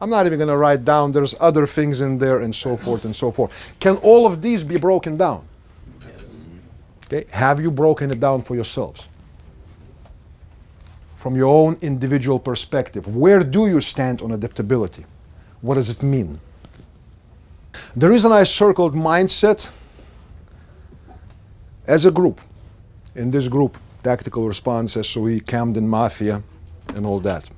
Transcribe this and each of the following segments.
I'm not even going to write down, there's other things in there and so forth and so forth. Can all of these be broken down? Okay. Have you broken it down for yourselves? From your own individual perspective, where do you stand on adaptability? What does it mean? The reason I circled mindset as a group, in this group, Tactical Response, SOE, Camden Mafia, and all that.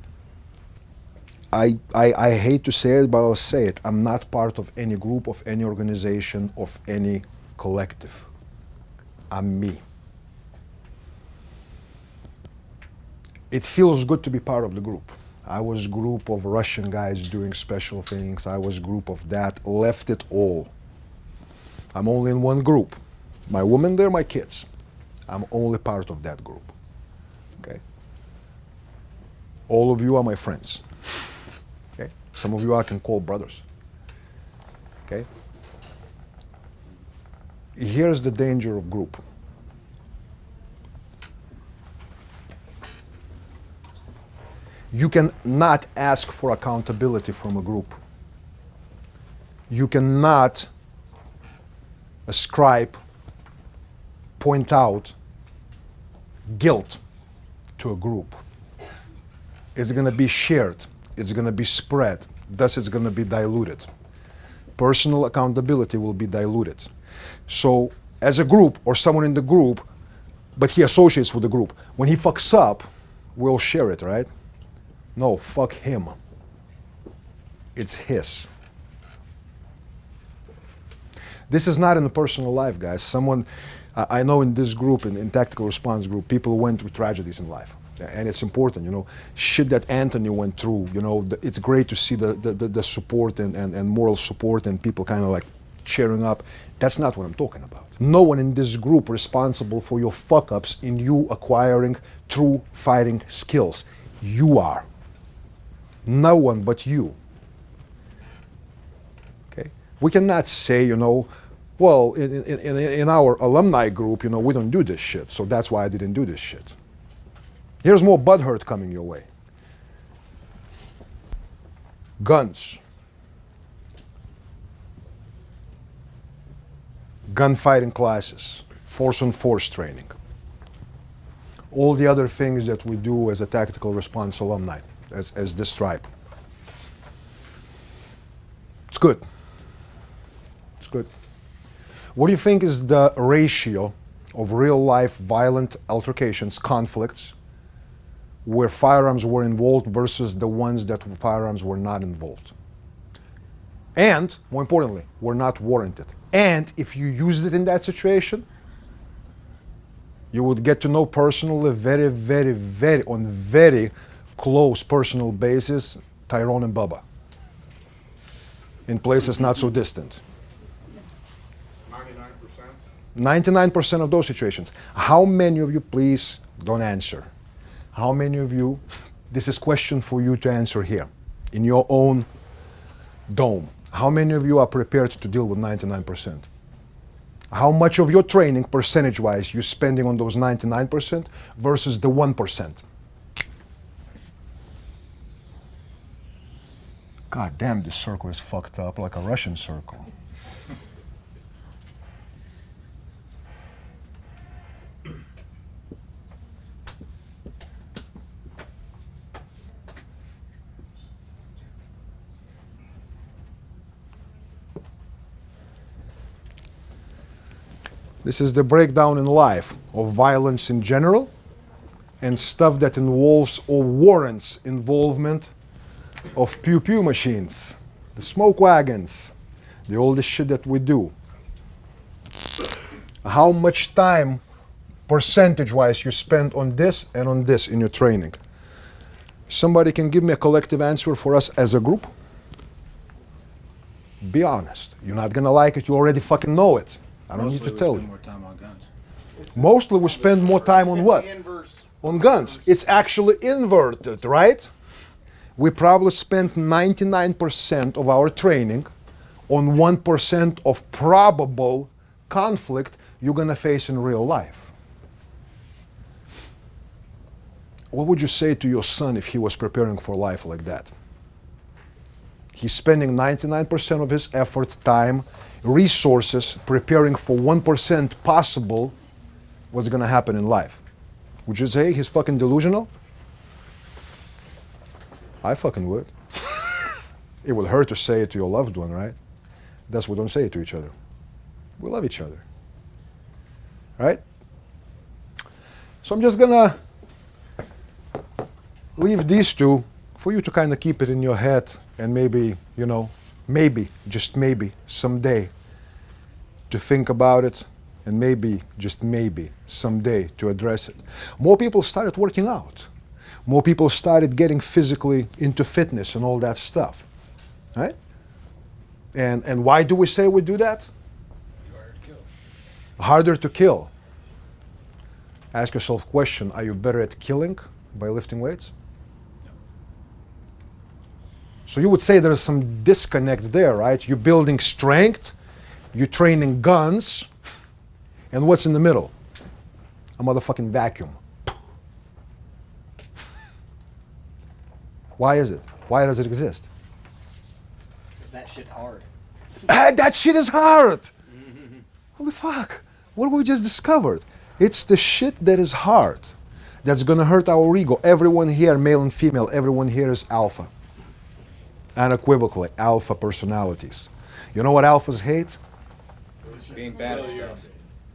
I hate to say it, but I'll say it. I'm not part of any group, of any organization, of any collective. I'm me. It feels good to be part of the group. I was a group of Russian guys doing special things. I was a group of that. Left it all. I'm only in one group. My woman there, my kids. I'm only part of that group. Okay? All of you are my friends. Okay? Some of you I can call brothers. Okay? Here's the danger of group. You cannot ask for accountability from a group. You cannot ascribe, point out guilt to a group. It's going to be shared. It's going to be spread. Thus, it's going to be diluted. Personal accountability will be diluted. So, as a group or someone in the group, but he associates with the group, when he fucks up, we'll share it, right? No, fuck him. It's his. This is not in the personal life, guys. I know in this group, in Tactical Response group, people went through tragedies in life. And it's important, you know, shit that Anthony went through, you know, it's great to see the support and moral support and people kind of like cheering up. That's not what I'm talking about. No one in this group responsible for your fuck-ups in you acquiring true fighting skills. You are. No one but you. Okay? We cannot say, you know, well, in our alumni group, you know, we don't do this shit, so that's why I didn't do this shit. Here's more butthurt coming your way. Guns. Gunfighting classes. Force-on-force training. All the other things that we do as a Tactical Response Alumni, as this tribe. It's good. It's good. What do you think is the ratio of real-life violent altercations, conflicts, where firearms were involved versus the ones that firearms were not involved? And, more importantly, were not warranted. And if you used it in that situation, you would get to know personally, on very close personal basis, Tyrone and Bubba. In places not so distant. 99% of those situations. How many of you, please, don't answer. How many of you, this is a question for you to answer here, in your own dome. How many of you are prepared to deal with 99%? How much of your training, percentage-wise, you're spending on those 99% versus the 1%? God damn, this circle is fucked up like a Russian circle. This is the breakdown in life of violence in general and stuff that involves or warrants involvement of pew-pew machines, the smoke wagons, all the shit that we do. How much time, percentage-wise, you spend on this and on this in your training? Somebody can give me a collective answer for us as a group? Be honest. You're not gonna like it, you already fucking know it. I don't need to tell you. Mostly we spend more time on what? On guns. It's actually inverted, right? We probably spend 99% of our training on 1% of probable conflict you're gonna face in real life. What would you say to your son if he was preparing for life like that? He's spending 99% of his effort, time, resources preparing for 1% possible what's going to happen in life. Would you say he's fucking delusional? I fucking would. It would hurt to say it to your loved one, right? That's why we don't say it to each other. We love each other. Right? So I'm just gonna leave these two for you to kind of keep it in your head and maybe, maybe, just maybe, someday to think about it and maybe, just maybe, someday to address it. More people started working out. More people started getting physically into fitness and all that stuff. Right? And why do we say we do that? Harder to kill. Harder to kill. Ask yourself a question, are you better at killing by lifting weights? No. So you would say there's some disconnect there, right? You're building strength, you're training guns, and what's in the middle? A motherfucking vacuum. Why is it? Why does it exist? That shit's hard. That shit is hard! Holy fuck, what we just discovered? It's the shit that is hard that's gonna hurt our ego. Everyone here, male and female, everyone here is alpha. Unequivocally, alpha personalities. You know what alphas hate? Being bad at stuff.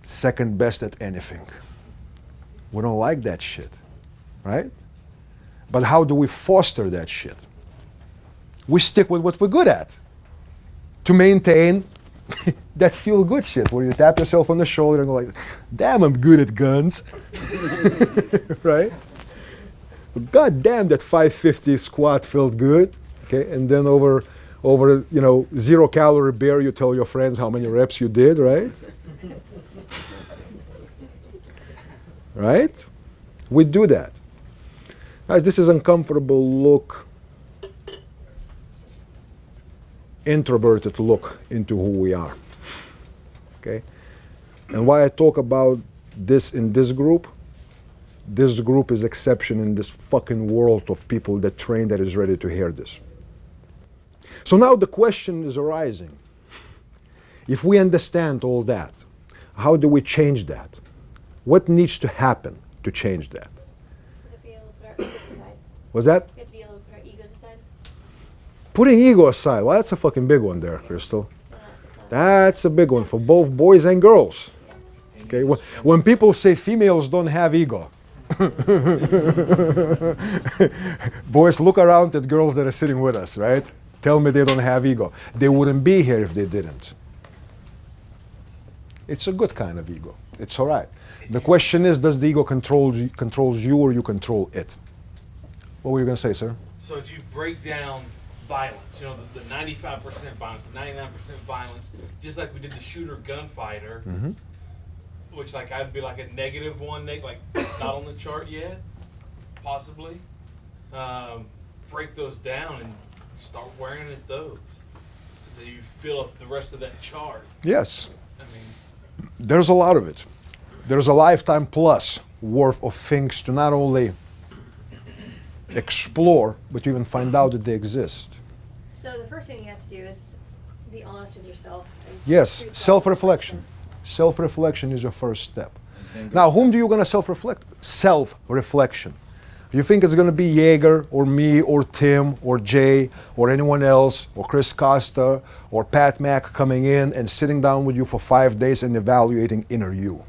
Second best at anything. We don't like that shit, right? But how do we foster that shit? We stick with what we're good at to maintain that feel-good shit where you tap yourself on the shoulder and go like, damn, I'm good at guns, right? God damn, that 550 squat felt good, okay? And then over 0-calorie bear, you tell your friends how many reps you did, right? Right? We do that. Guys, this is uncomfortable look, introverted look into who we are. Okay? And why I talk about this in this group is exception in this fucking world of people that train that is ready to hear this. So now the question is arising. If we understand all that, how do we change that? What needs to happen to change that? We have to be able to put our egos aside. Was that? We have to be able to put our egos aside. Putting ego aside. Well, that's a fucking big one there, Crystal. It's not That's a big one for both boys and girls. Okay, when people say females don't have ego, boys, look around at girls that are sitting with us, right? Tell me they don't have ego. They wouldn't be here if they didn't. It's a good kind of ego. It's all right. The question is, does the ego controls you or you control it? What were you going to say, sir? So if you break down violence, the 95% violence, the 99% violence, just like we did the shooter gunfighter, which I'd be like a -1, like not on the chart yet, possibly. Break those down and start wearing at those. So you fill up the rest of that chart. Yes. I mean, There's a lot of it. There's a lifetime plus worth of things to not only explore, but to even find out that they exist. So the first thing you have to do is be honest with yourself. And Yes, do self-reflection. Self-reflection is your first step. Now, whom do you going to self-reflect? Self-reflection. You think it's going to be Jaeger or me or Tim or Jay or anyone else or Chris Costa or Pat Mack coming in and sitting down with you for 5 days and evaluating inner you.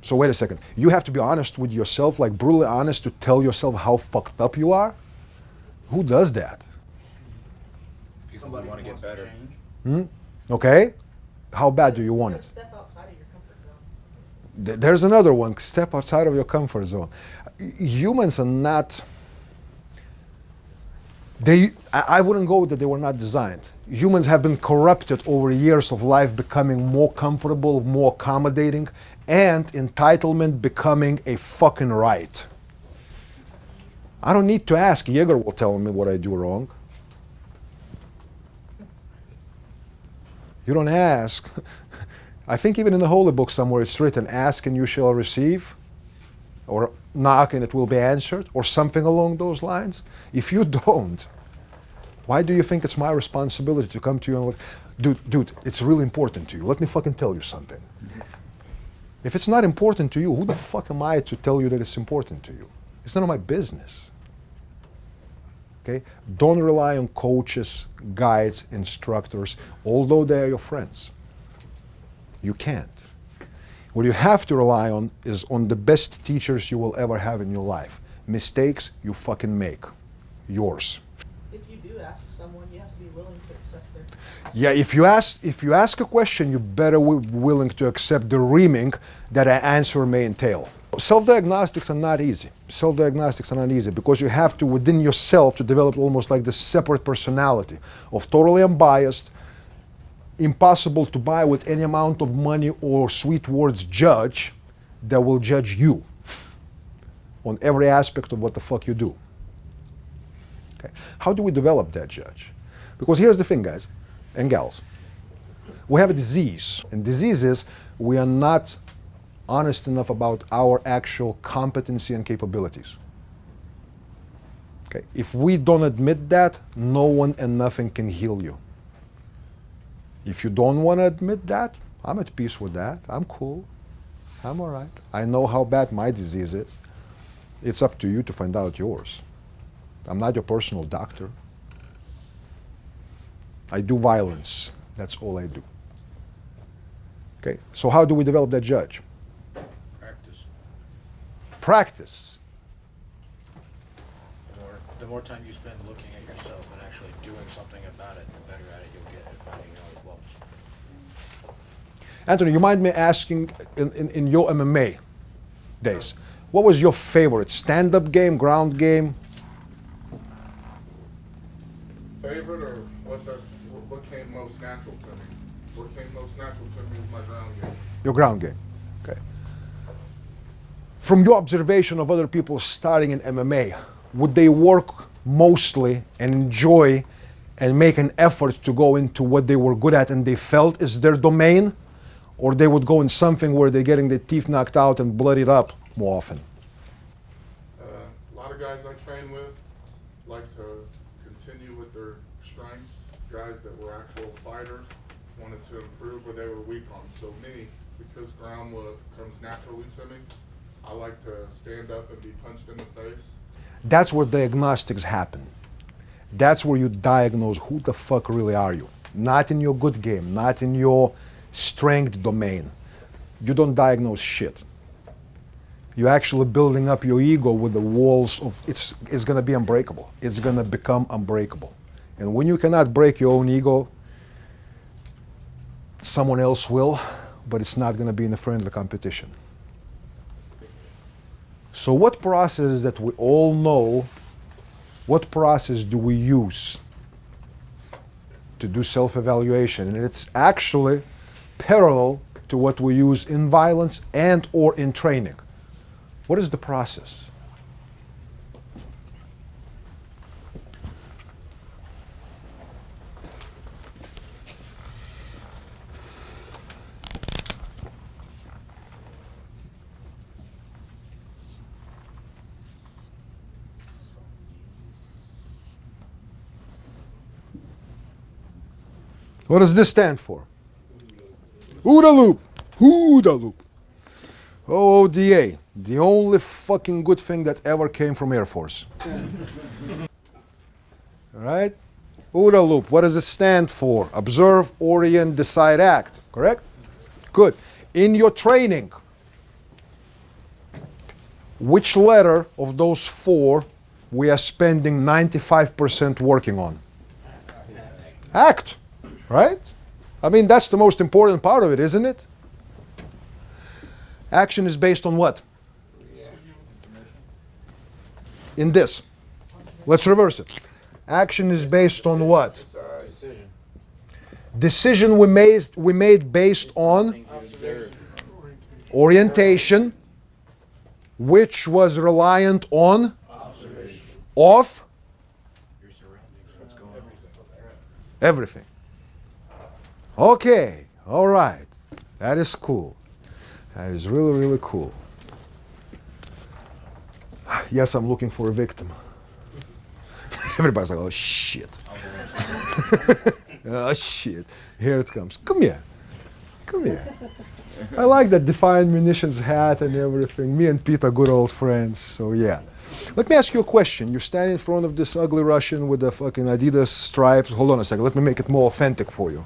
So wait a second. You have to be honest with yourself, like brutally honest to tell yourself how fucked up you are? Who does that? People who want to get better. Okay? How bad do you want it? Step outside of your comfort zone. There's another one. Step outside of your comfort zone. Humans are not. I wouldn't go that they were not designed. Humans have been corrupted over years of life, becoming more comfortable, more accommodating, and entitlement becoming a fucking right. I don't need to ask. Jaeger will tell me what I do wrong. You don't ask. I think even in the Holy Book somewhere it's written, ask and you shall receive. Or knock and it will be answered, or something along those lines? If you don't, why do you think it's my responsibility to come to you and look, dude, it's really important to you. Let me fucking tell you something. If it's not important to you, who the fuck am I to tell you that it's important to you? It's none of my business. Okay? Don't rely on coaches, guides, instructors, although they are your friends. You can't. What you have to rely on is on the best teachers you will ever have in your life. Mistakes you fucking make. Yours. If you do ask someone, you have to be willing to accept their. Yeah, if you ask a question, you better be willing to accept the reaming that an answer may entail. Self-diagnostics are not easy. Self-diagnostics are not easy because you have to, within yourself, to develop almost like this separate personality of totally unbiased, impossible to buy with any amount of money or sweet words judge that will judge you on every aspect of what the fuck you do. Okay. How do we develop that judge? Because here's the thing, guys and gals. We have a disease, and disease is we are not honest enough about our actual competency and capabilities. Okay. If we don't admit that, no one and nothing can heal you. If you don't want to admit that, I'm at peace with that. I'm cool. I'm all right. I know how bad my disease is. It's up to you to find out yours. I'm not your personal doctor. I do violence. That's all I do. Okay, so how do we develop that judge? Practice. Practice. The more time you spend looking at yourself and actually doing something about it, the better at it you'll get at finding your own flaws. Anthony, you mind me asking, in your MMA days, what was your favorite stand-up game, ground game? Favorite or what came most natural to me? What came most natural to me was my ground game. Your ground game. Okay. From your observation of other people starting in MMA, would they work mostly and enjoy and make an effort to go into what they were good at and they felt is their domain? Or they would go in something where they're getting their teeth knocked out and bloodied up more often? A lot of guys I train with like to continue with their strengths. Guys that were actual fighters wanted to improve where they were weak on. So me, because ground comes naturally to me, I like to stand up and be punched in the face. That's where diagnostics happen. That's where you diagnose who the fuck really are you. Not in your good game, not in your strength domain. You don't diagnose shit. You're actually building up your ego with the walls of, it's gonna be unbreakable. It's gonna become unbreakable. And when you cannot break your own ego, someone else will, but it's not gonna be in a friendly competition. So what process that we all know, what process do we use to do self-evaluation? And it's actually parallel to what we use in violence and or in training. What is the process? What does this stand for? OODA loop. OODA loop. OODA. The only fucking good thing that ever came from Air Force. Alright? OODA loop. What does it stand for? Observe, orient, decide, act. Correct? Good. In your training, which letter of those four we are spending 95% working on? Act. Right? I mean, that's the most important part of it, isn't it? Action is based on what? In this. Let's reverse it. Action is based on what? Decision. Decision we made based on orientation, which was reliant on of Your surroundings, what's going on. everything. Okay, all right. That is cool. That is really, really cool. Yes, I'm looking for a victim. Everybody's like, oh shit. Oh shit. Here it comes. Come here. Come here. I like that Defiant Munitions hat and everything. Me and Pete are good old friends, so yeah. Let me ask you a question. You stand in front of this ugly Russian with the fucking Adidas stripes. Hold on a second. Let me make it more authentic for you.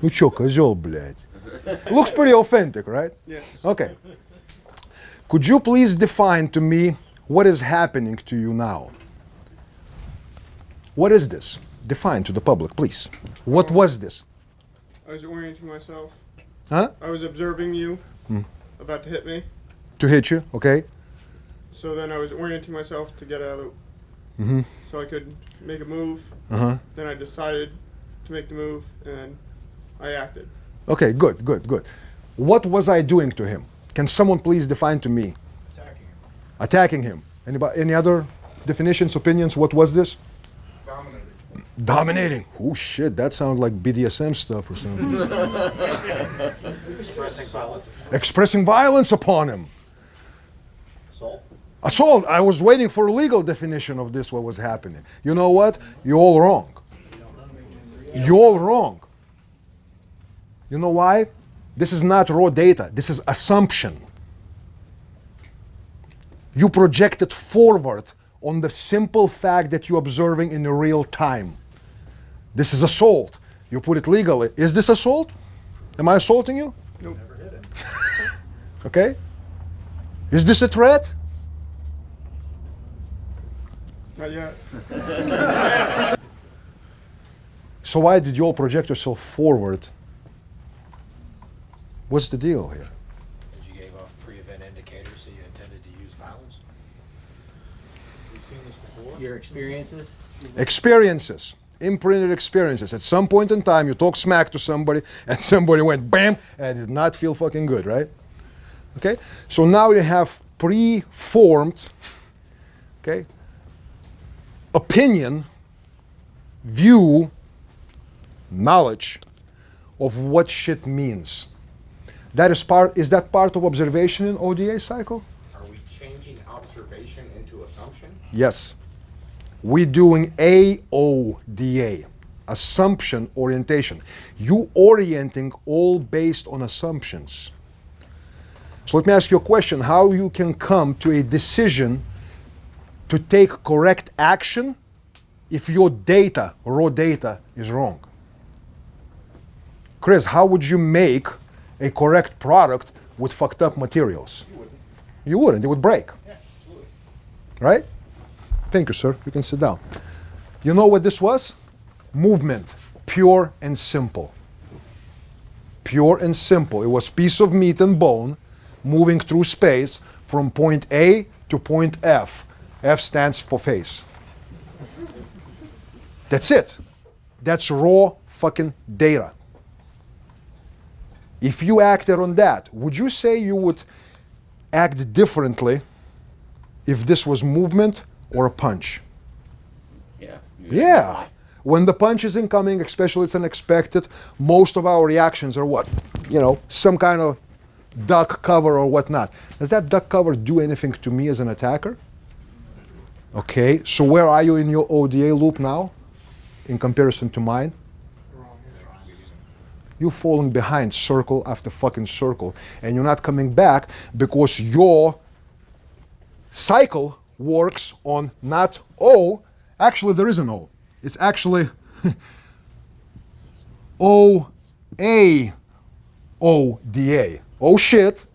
Ну чё, козёл, блядь? Looks pretty authentic, right? Yes. Okay. Could you please define to me what is happening to you now? What is this? Define to the public, please. What was this? I was orienting myself. Huh? I was observing you about to hit me. To hit you, okay? So then I was orienting myself to get out so I could make a move. Uh-huh. Then I decided to make the move and I acted. Okay, good, good, good. What was I doing to him? Can someone please define to me? Attacking him. Attacking him. Anybody, any other definitions, opinions? What was this? Dominating. Dominating. Oh shit, that sounds like BDSM stuff or something. Expressing violence. Expressing violence upon him. Assault? Assault. I was waiting for a legal definition of this, what was happening. You know what? You're all wrong. You're all wrong. You know why? This is not raw data. This is assumption. You project it forward on the simple fact that you're observing in real time. This is assault. You put it legally. Is this assault? Am I assaulting you? Nope. Never hit it. Okay. Is this a threat? Not yet. So why did you all project yourself forward? What's the deal here? Because you gave off pre-event indicators, so you intended to use violence. We've seen this before. Your experiences? Experiences, imprinted experiences. At some point in time, you talk smack to somebody, and somebody went bam, and it did not feel fucking good, right? Okay? So now you have pre-formed, okay, opinion, view, knowledge of what shit means. That is that part of observation in ODA cycle? Are we changing observation into assumption? Yes. We're doing AODA, assumption orientation. You orienting all based on assumptions. So let me ask you a question, how you can come to a decision to take correct action if your data, raw data, is wrong? Chris, how would you make a correct product with fucked up materials? You wouldn't. You wouldn't, it would break. Yeah, absolutely. Right? Thank you, sir. You can sit down. You know what this was? Movement. Pure and simple. Pure and simple. It was piece of meat and bone moving through space from point A to point F. F stands for face. That's it. That's raw fucking data. If you acted on that, would you say you would act differently if this was movement or a punch? Yeah. Yeah. When the punch is incoming, especially it's unexpected, most of our reactions are what? You know, some kind of duck cover or whatnot. Does that duck cover do anything to me as an attacker? Okay, so where are you in your ODA loop now in comparison to mine? You're falling behind circle after fucking circle, and you're not coming back because your cycle works on not O. Actually, there is an O. It's actually O-A-O-D-A. Oh shit,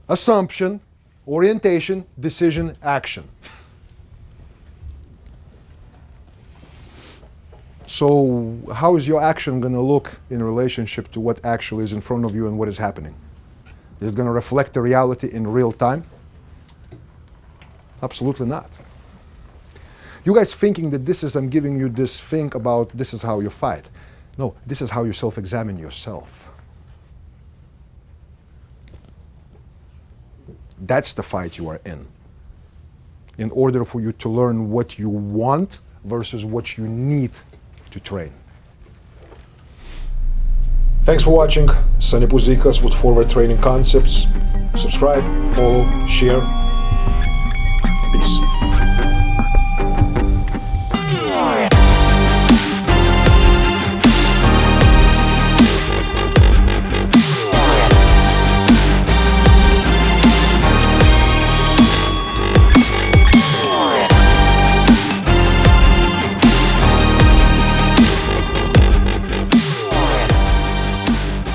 assumption, orientation, decision, action. So how is your action going to look in relationship to what actually is in front of you and what is happening? Is it going to reflect the reality in real time? Absolutely not. You guys thinking that this is, I'm giving you this thing about this is how you fight. No, this is how you self-examine yourself. That's the fight you are in order for you to learn what you want versus what you need to train. Thanks for watching. Sonny Puzikas with Forward Training Concepts. Subscribe, follow, share.